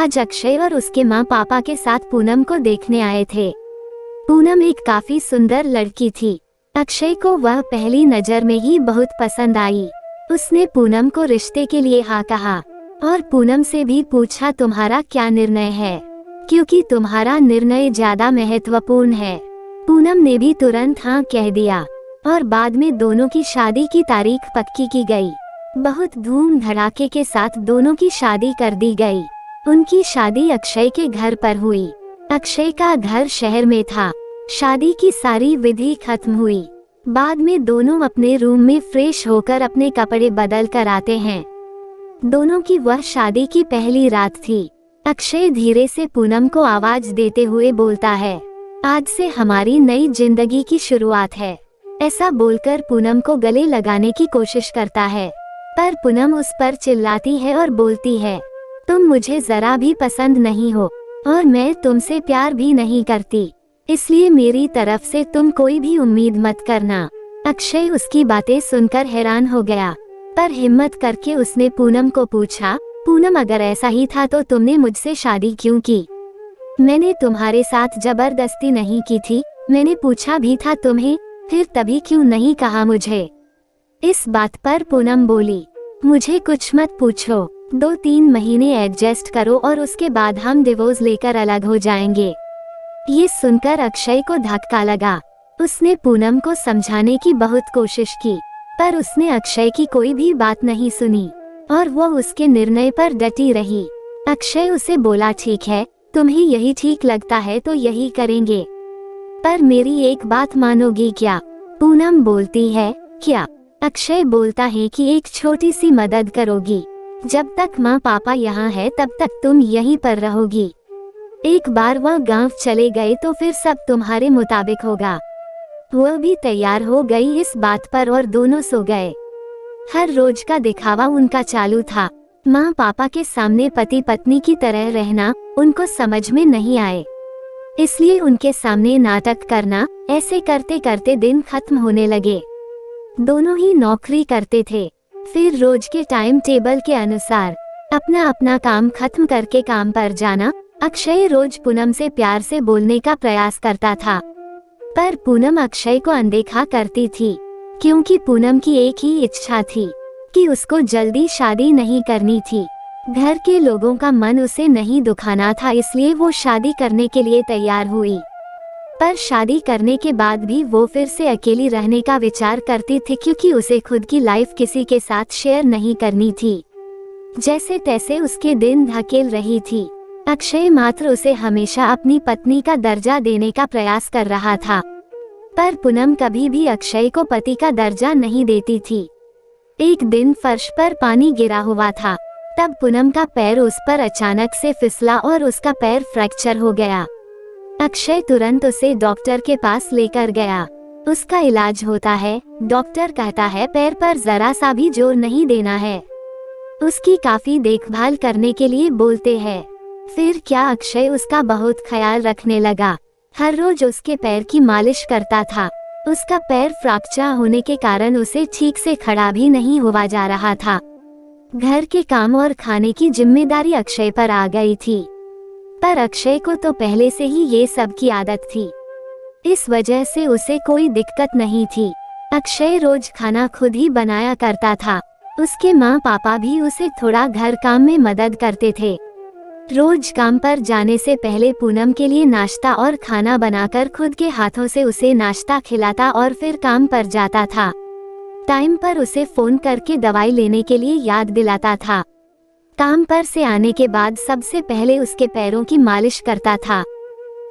आज अक्षय और उसके माँ पापा के साथ पूनम को देखने आए थे। पूनम एक काफी सुंदर लड़की थी। अक्षय को वह पहली नजर में ही बहुत पसंद आई। उसने पूनम को रिश्ते के लिए हाँ कहा और पूनम से भी पूछा तुम्हारा क्या निर्णय है, क्योंकि तुम्हारा निर्णय ज्यादा महत्वपूर्ण है। पूनम ने भी तुरंत हाँ कह दिया और बाद में दोनों की शादी की तारीख पक्की की गई। बहुत धूम धड़ाके के साथ दोनों की शादी कर दी गई। उनकी शादी अक्षय के घर पर हुई। अक्षय का घर शहर में था। शादी की सारी विधि खत्म हुई। बाद में दोनों अपने रूम में फ्रेश होकर अपने कपड़े बदल कर आते हैं। दोनों की वह शादी की पहली रात थी। अक्षय धीरे से पूनम को आवाज देते हुए बोलता है, आज से हमारी नई जिंदगी की शुरुआत है। ऐसा बोलकर पूनम को गले लगाने की कोशिश करता है, पर पूनम उस पर चिल्लाती है और बोलती है, तुम मुझे जरा भी पसंद नहीं हो और मैं तुमसे प्यार भी नहीं करती, इसलिए मेरी तरफ से तुम कोई भी उम्मीद मत करना। अक्षय उसकी बातें सुनकर हैरान हो गया, पर हिम्मत करके उसने पूनम को पूछा, पूनम अगर ऐसा ही था तो तुमने मुझसे शादी क्यों की? मैंने तुम्हारे साथ जबरदस्ती नहीं की थी, मैंने पूछा भी था तुम्हें, फिर तभी क्यों नहीं कहा मुझे? इस बात पर पूनम बोली, मुझे कुछ मत पूछो, 2-3 महीने एडजस्ट करो और उसके बाद हम डिवोर्स लेकर अलग हो जाएंगे। ये सुनकर अक्षय को धक्का लगा। उसने पूनम को समझाने की बहुत कोशिश की, पर उसने अक्षय की कोई भी बात नहीं सुनी और वो उसके निर्णय पर डटी रही। अक्षय उसे बोला, ठीक है, तुम्हें यही ठीक लगता है तो यही करेंगे, पर मेरी एक बात मानोगी क्या? पूनम बोलती है, क्या? अक्षय बोलता है कि एक छोटी सी मदद करोगी। जब तक माँ पापा यहाँ है तब तक तुम यहीं पर रहोगी। एक बार वह गांव चले गए तो फिर सब तुम्हारे मुताबिक होगा। वह भी तैयार हो गई इस बात पर और दोनों सो गए। हर रोज का दिखावा उनका चालू था। माँ पापा के सामने पति पत्नी की तरह रहना उनको समझ में नहीं आए, इसलिए उनके सामने नाटक करना। ऐसे करते करते दिन खत्म होने लगे। दोनों ही नौकरी करते थे। फिर रोज के टाइम टेबल के अनुसार अपना अपना काम खत्म करके काम पर जाना। अक्षय रोज पूनम से प्यार से बोलने का प्रयास करता था, पर पूनम अक्षय को अनदेखा करती थी, क्योंकि पूनम की एक ही इच्छा थी कि उसको जल्दी शादी नहीं करनी थी। घर के लोगों का मन उसे नहीं दुखाना था, इसलिए वो शादी करने के लिए तैयार हुई। पर शादी करने के बाद भी वो फिर से अकेली रहने का विचार करती थी, क्योंकि उसे खुद की लाइफ किसी के साथ शेयर नहीं करनी थी। जैसे तैसे उसके दिन धकेल रही थी। अक्षय मात्र उसे हमेशा अपनी पत्नी का दर्जा देने का प्रयास कर रहा था, पर पूनम कभी भी अक्षय को पति का दर्जा नहीं देती थी। एक दिन फर्श पर पानी गिरा हुआ था, तब पूनम का पैर उस पर अचानक से फिसला और उसका पैर फ्रैक्चर हो गया। अक्षय तुरंत उसे डॉक्टर के पास लेकर गया। उसका इलाज होता है। डॉक्टर कहता है पैर पर जरा सा भी जोर नहीं देना है, उसकी काफी देखभाल करने के लिए बोलते हैं। फिर क्या, अक्षय उसका बहुत ख्याल रखने लगा। हर रोज उसके पैर की मालिश करता था। उसका पैर फ्रैक्चर होने के कारण उसे ठीक से खड़ा भी नहीं हुआ जा रहा था। घर के काम और खाने की जिम्मेदारी अक्षय पर आ गई थी, पर अक्षय को तो पहले से ही ये सब की आदत थी, इस वजह से उसे कोई दिक्कत नहीं थी। अक्षय रोज खाना खुद ही बनाया करता था। उसके माँ पापा भी उसे थोड़ा घर काम में मदद करते थे। रोज काम पर जाने से पहले पूनम के लिए नाश्ता और खाना बनाकर खुद के हाथों से उसे नाश्ता खिलाता और फिर काम पर जाता था। टाइम पर उसे फोन करके दवाई लेने के लिए याद दिलाता था। काम पर से आने के बाद सबसे पहले उसके पैरों की मालिश करता था।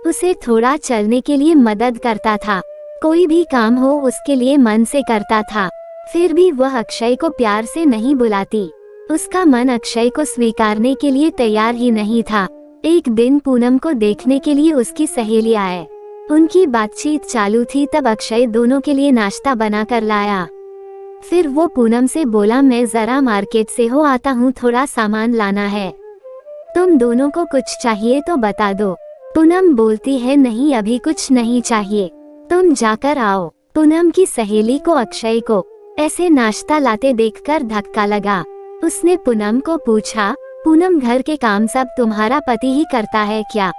उसे थोड़ा चलने के लिए मदद करता था। कोई भी काम हो उसके लिए मन से करता था। फिर भी वह अक्षय को प्यार से नहीं बुलाती। उसका मन अक्षय को स्वीकारने के लिए तैयार ही नहीं था। एक दिन पूनम को देखने के लिए उसकी सहेली आए। उनकी बातचीत चालू थी, तब अक्षय दोनों के लिए नाश्ता बना कर लाया। फिर वो पूनम से बोला, मैं जरा मार्केट से हो आता हूँ, थोड़ा सामान लाना है, तुम दोनों को कुछ चाहिए तो बता दो। पूनम बोलती है, नहीं अभी कुछ नहीं चाहिए, तुम जाकर आओ। पूनम की सहेली को अक्षय को ऐसे नाश्ता लाते देखकर धक्का लगा। उसने पूनम को पूछा, पूनम, घर के काम सब तुम्हारा पति ही करता है क्या?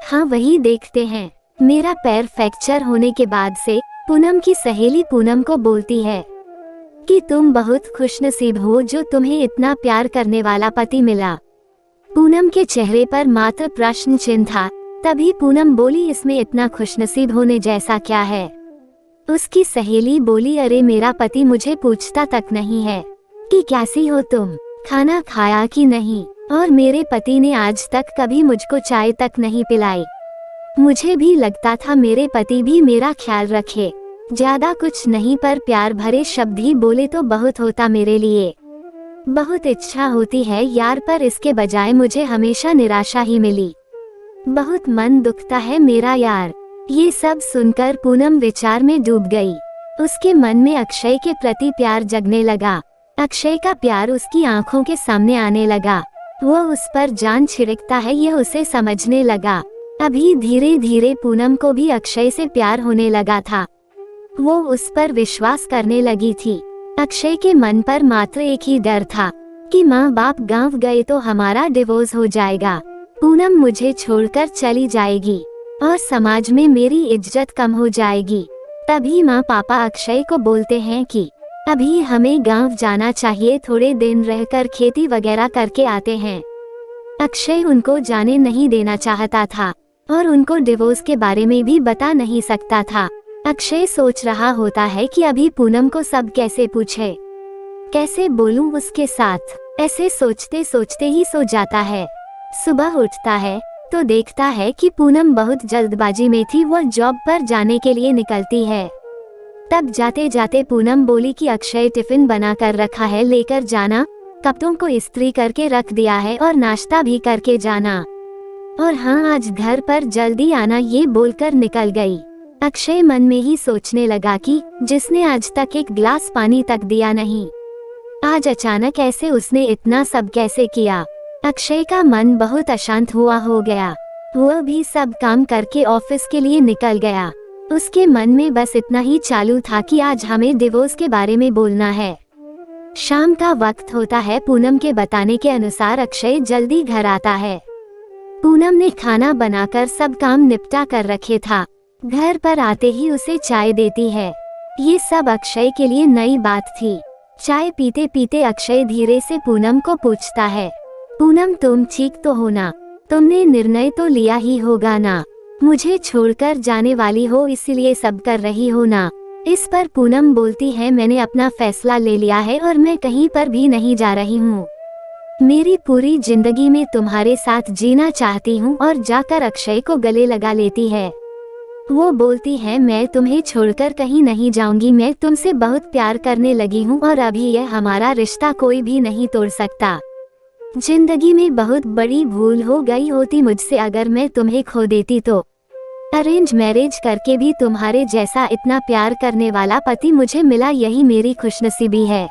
हाँ, वही देखते हैं। मेरा पैर फ्रैक्चर होने के बाद से पूनम की सहेली पूनम को बोलती है कि तुम बहुत खुशनसीब हो जो तुम्हें इतना प्यार करने वाला पति मिला। पूनम के चेहरे पर मात्र प्रश्न चिन्ह था। तभी पूनम बोली, इसमें इतना खुशनसीब होने जैसा क्या है? उसकी सहेली बोली, अरे मेरा पति मुझे पूछता तक नहीं है कि कैसी हो तुम, खाना खाया कि नहीं, और मेरे पति ने आज तक कभी मुझको चाय तक नहीं पिलाई। मुझे भी लगता था मेरे पति भी मेरा ख्याल रखे। ज्यादा कुछ नहीं, पर प्यार भरे शब्द ही बोले तो बहुत होता मेरे लिए। बहुत इच्छा होती है यार, पर इसके बजाय मुझे हमेशा निराशा ही मिली। बहुत मन दुखता है मेरा यार। ये सब सुनकर पूनम विचार में डूब गई। उसके मन में अक्षय के प्रति प्यार जगने लगा। अक्षय का प्यार उसकी आंखों के सामने आने लगा। वो उस पर जान छिड़कता है, यह उसे समझने लगा। अभी धीरे धीरे पूनम को भी अक्षय से प्यार होने लगा था। वो उस पर विश्वास करने लगी थी। अक्षय के मन पर मात्र एक ही डर था कि माँ बाप गांव गए तो हमारा डिवोर्स हो जाएगा, पूनम मुझे छोड़कर चली जाएगी और समाज में मेरी इज्जत कम हो जाएगी। तभी माँ पापा अक्षय को बोलते हैं कि अभी हमें गांव जाना चाहिए, थोड़े दिन रहकर खेती वगैरह करके आते हैं। अक्षय उनको जाने नहीं देना चाहता था और उनको डिवोर्स के बारे में भी बता नहीं सकता था। अक्षय सोच रहा होता है कि अभी पूनम को सब कैसे पूछे, कैसे बोलूं उसके साथ। ऐसे सोचते सोचते ही सो जाता है। सुबह उठता है तो देखता है कि पूनम बहुत जल्दबाजी में थी। वह जॉब पर जाने के लिए निकलती है। तब जाते जाते पूनम बोली कि अक्षय टिफिन बना कर रखा है, लेकर जाना, कपड़ों को इस्त्री करके रख दिया है और नाश्ता भी करके जाना, और हाँ आज घर पर जल्दी आना, ये बोलकर निकल गई। अक्षय मन में ही सोचने लगा कि जिसने आज तक एक गिलास पानी तक दिया नहीं, आज अचानक ऐसे उसने इतना सब कैसे किया। अक्षय का मन बहुत अशांत हुआ हो गया। वह भी सब काम करके ऑफिस के लिए निकल गया। उसके मन में बस इतना ही चालू था कि आज हमें डिवोर्स के बारे में बोलना है। शाम का वक्त होता है। पूनम के बताने के अनुसार अक्षय जल्दी घर आता है। पूनम ने खाना बनाकर सब काम निपटा कर रखे था। घर पर आते ही उसे चाय देती है। ये सब अक्षय के लिए नई बात थी। चाय पीते पीते अक्षय धीरे से पूनम को पूछता है, पूनम तुम ठीक तो हो ना? तुमने निर्णय तो लिया ही होगा ना? मुझे छोड़कर जाने वाली हो इसलिए सब कर रही हो ना? इस पर पूनम बोलती है, मैंने अपना फैसला ले लिया है और मैं कहीं पर भी नहीं जा रही हूँ। मेरी पूरी जिंदगी में तुम्हारे साथ जीना चाहती हूँ। और जाकर अक्षय को गले लगा लेती है। वो बोलती है, मैं तुम्हें छोड़कर कहीं नहीं जाऊंगी, मैं तुमसे बहुत प्यार करने लगी हूँ और अभी यह हमारा रिश्ता कोई भी नहीं तोड़ सकता। जिंदगी में बहुत बड़ी भूल हो गई होती मुझसे अगर मैं तुम्हें खो देती तो। अरेंज मैरिज करके भी तुम्हारे जैसा इतना प्यार करने वाला पति मुझे मिला, यही मेरी खुशनसीबी है।